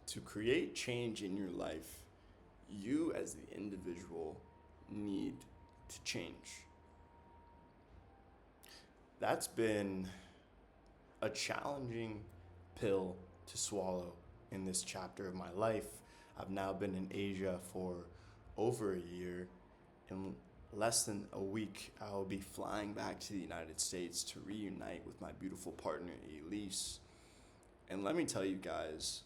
To create change in your life, you as the individual need to change. That's been a challenging pill to swallow in this chapter of my life. I've now been in Asia for over a year. In less than a week, I will be flying back to the United States to reunite with my beautiful partner, Elise. And let me tell you guys,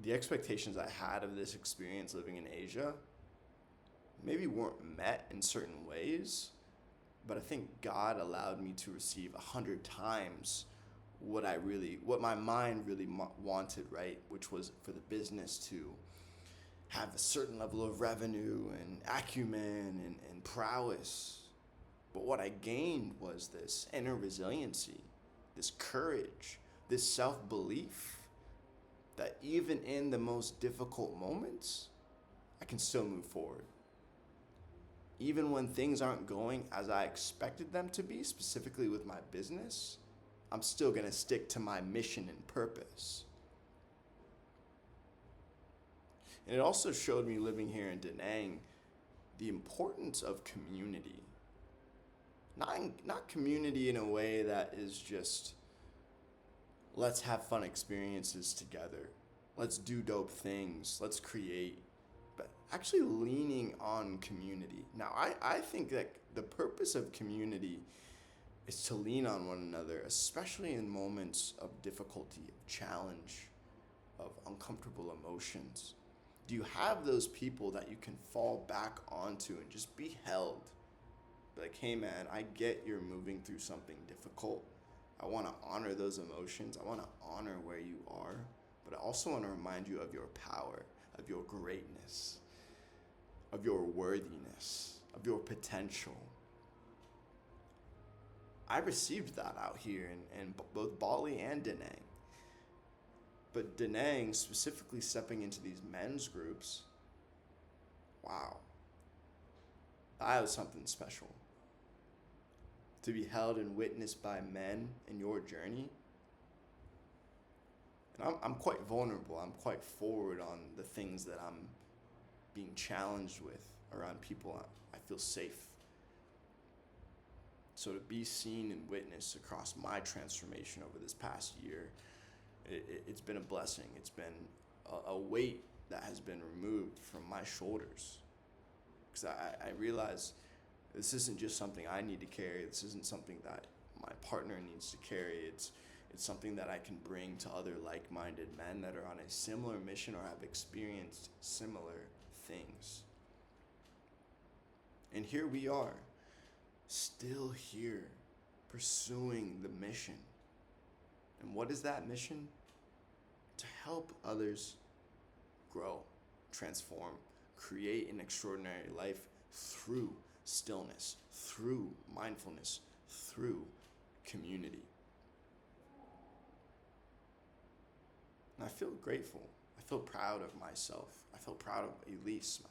the expectations I had of this experience living in Asia maybe weren't met in certain ways, but I think God allowed me to receive 100 times what my mind really wanted, right? Which was for the business to have a certain level of revenue and acumen and prowess. But what I gained was this inner resiliency, this courage, this self-belief that even in the most difficult moments, I can still move forward. Even when things aren't going as I expected them to be, specifically with my business, I'm still gonna stick to my mission and purpose. And it also showed me living here in Da Nang the importance of community. Not community in a way that is just let's have fun experiences together. Let's do dope things. Let's create. But actually leaning on community. Now, I think that the purpose of community is to lean on one another, especially in moments of difficulty, of challenge, of uncomfortable emotions. Do you have those people that you can fall back onto and just be held? Like, hey man, I get you're moving through something difficult. I want to honor those emotions. I want to honor where you are, but I also want to remind you of your power, of your greatness, of your worthiness, of your potential. I received that out here in both Bali and Da Nang. But Da Nang, specifically stepping into these men's groups, wow, that was something special. To be held and witnessed by men in your journey. And I'm quite vulnerable. I'm quite forward on the things that I'm being challenged with around people I feel safe. So to be seen and witnessed across my transformation over this past year, it's been a blessing. It's been a weight that has been removed from my shoulders. Because I realize this isn't just something I need to carry. This isn't something that my partner needs to carry. It's something that I can bring to other like-minded men that are on a similar mission or have experienced similar things. And here we are, still here, pursuing the mission. And what is that mission? To help others grow, transform, create an extraordinary life through stillness, through mindfulness, through community. And I feel grateful. I feel proud of myself. I feel proud of Elise.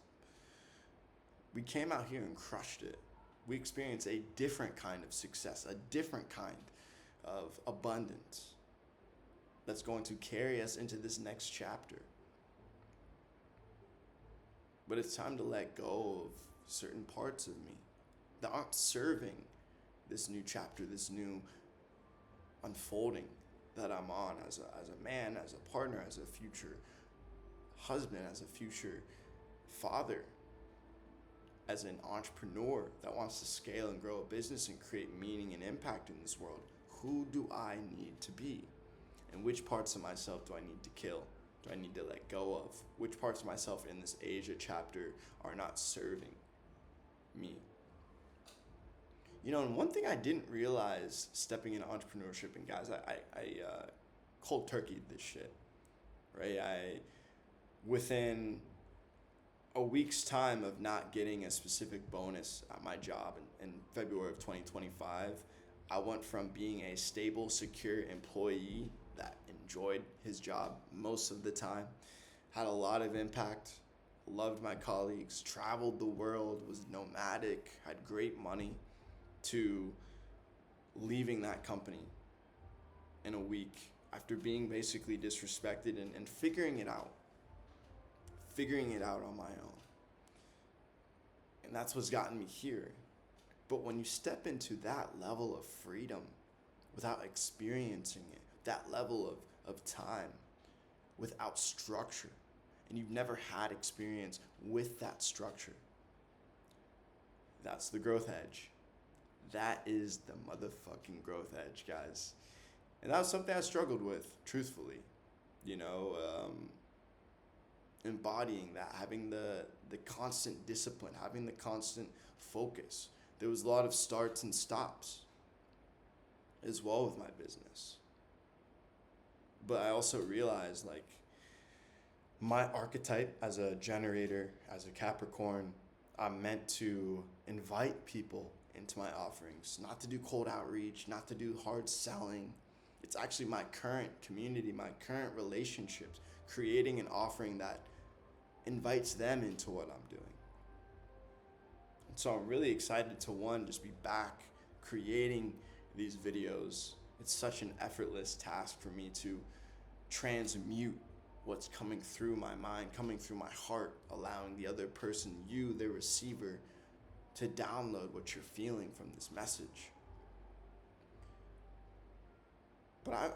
We came out here and crushed it. We experienced a different kind of success, a different kind of abundance that's going to carry us into this next chapter. But it's time to let go of certain parts of me that aren't serving this new chapter, this new unfolding that I'm on as a man, as a partner, as a future husband, as a future father, as an entrepreneur that wants to scale and grow a business and create meaning and impact in this world. Who do I need to be? And which parts of myself do I need to kill? Do I need to let go of? Which parts of myself in this Asia chapter are not serving me? You know, and one thing I didn't realize stepping into entrepreneurship, and guys, I cold turkeyed this shit, right? Within a week's time of not getting a specific bonus at my job in February of 2025, I went from being a stable, secure employee that enjoyed his job most of the time, had a lot of impact, loved my colleagues, traveled the world, was nomadic, had great money, to leaving that company in a week after being basically disrespected and figuring it out. figuring it out on my own. And that's what's gotten me here. But when you step into that level of freedom without experiencing it, that level of time without structure, and you've never had experience with that structure, that's the growth edge. That is the motherfucking growth edge, guys. And that was something I struggled with, truthfully. Embodying that, having the constant discipline, having the constant focus. There was a lot of starts and stops as well with my business. But I also realized, like, my archetype as a generator, as a Capricorn, I'm meant to invite people into my offerings, not to do cold outreach, not to do hard selling. It's actually my current community, my current relationships, creating an offering that invites them into what I'm doing. And so I'm really excited to, one, just be back creating these videos. It's such an effortless task for me to transmute what's coming through my mind, coming through my heart, allowing the other person, you, the receiver, to download what you're feeling from this message. But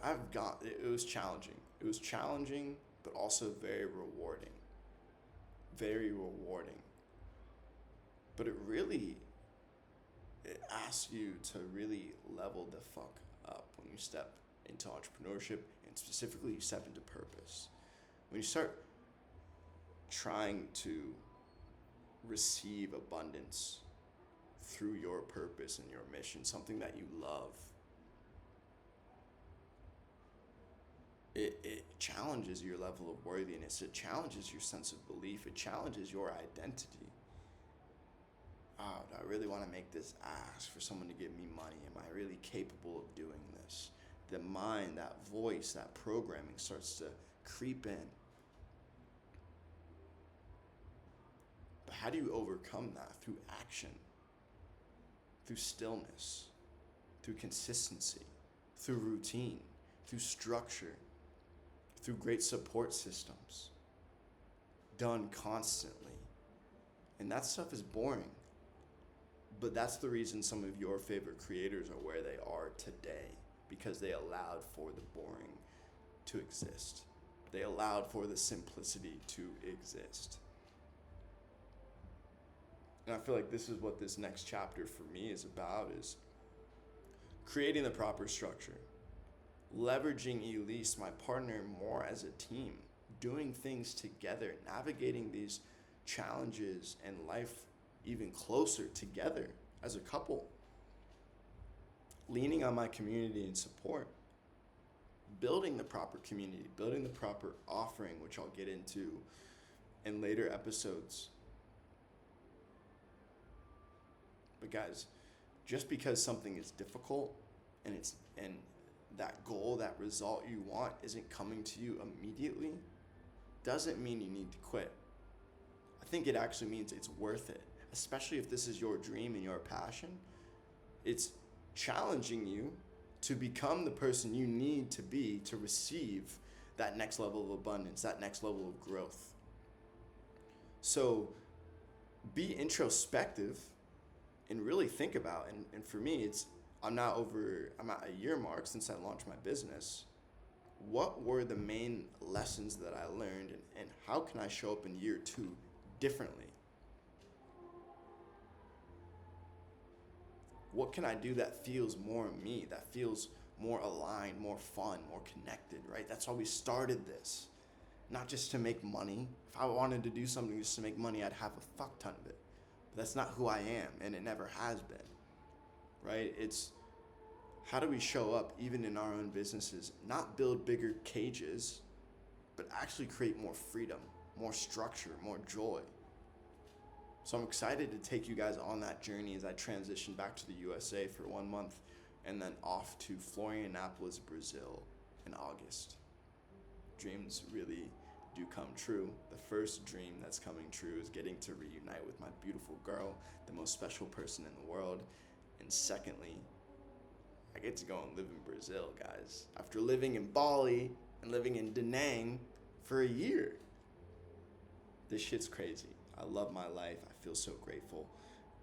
it was challenging. It was challenging, but also very rewarding. Very rewarding. But it asks you to really level the fuck up when you step into entrepreneurship, and specifically you step into purpose. When you start trying to receive abundance through your purpose and your mission, something that you love, it challenges your level of worthiness. It challenges your sense of belief. It challenges your identity. Do I really want to make this ask for someone to give me money? Am I really capable of doing this? The mind, that voice, that programming starts to creep in. But how do you overcome that? Through action, through stillness, through consistency, through routine, through structure, through great support systems, done constantly. And that stuff is boring. But that's the reason some of your favorite creators are where they are today, because they allowed for the boring to exist. They allowed for the simplicity to exist. And I feel like this is what this next chapter for me is about, is creating the proper structure, leveraging Elise, my partner, more as a team, doing things together, navigating these challenges and life even closer together as a couple, leaning on my community and support, building the proper community, building the proper offering, which I'll get into in later episodes. But guys, just because something is difficult and that goal, that result you want isn't coming to you immediately, doesn't mean you need to quit. I think it actually means it's worth it, especially if this is your dream and your passion. It's challenging you to become the person you need to be to receive that next level of abundance, that next level of growth. So be introspective and really think about, and for me, I'm at a year mark since I launched my business. What were the main lessons that I learned, and how can I show up in year 2 differently? What can I do that feels more me, that feels more aligned, more fun, more connected, right? That's why we started this. Not just to make money. If I wanted to do something just to make money, I'd have a fuck ton of it. But that's not who I am, and it never has been, right? It's how do we show up even in our own businesses, not build bigger cages, but actually create more freedom, more structure, more joy. So I'm excited to take you guys on that journey as I transition back to the USA for 1 month and then off to Florianopolis, Brazil in August. Dreams really do come true. The first dream that's coming true is getting to reunite with my beautiful girl, the most special person in the world. And secondly, I get to go and live in Brazil, guys. After living in Bali and living in Da Nang for a year. This shit's crazy. I love my life. I feel so grateful.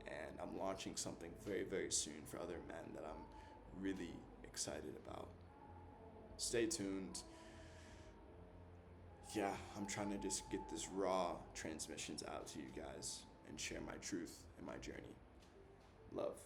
And I'm launching something very, very soon for other men that I'm really excited about. Stay tuned. Yeah, I'm trying to just get this raw transmissions out to you guys and share my truth and my journey. Love.